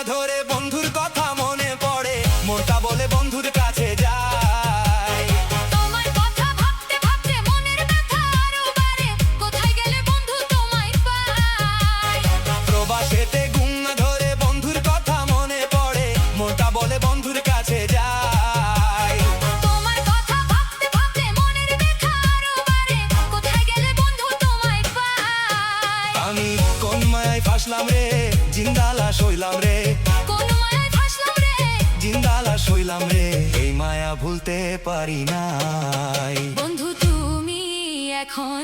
গুঙ্গা ধরে বন্ধুর কথা মনে পড়ে, মনটা বলে বন্ধুর কাছে যাই। তোমার কথা ভাবতে ভাবতে মনের ব্যথা আরো বাড়ে, কোথায় গেলে বন্ধু তোমায় পাই। প্রবাসেতে গুঙ্গা ধরে বন্ধুর কথা মনে পড়ে, মনটা বলে বন্ধুর কাছে যাই। তোমার কথা ভাবতে ভাবতে মনের ব্যথা আরো বাড়ে, কোথায় গেলে বন্ধু তোমায় পাই। আমি কোন মায়ায় ফাসলাম রে, জিন্দালা সইলাম রে, কোন মায়ায় ফাসলাম রে, জিন্দালা সইলাম রে, এই মায়া ভুলতে পারি নাই। বন্ধু তুমি এখন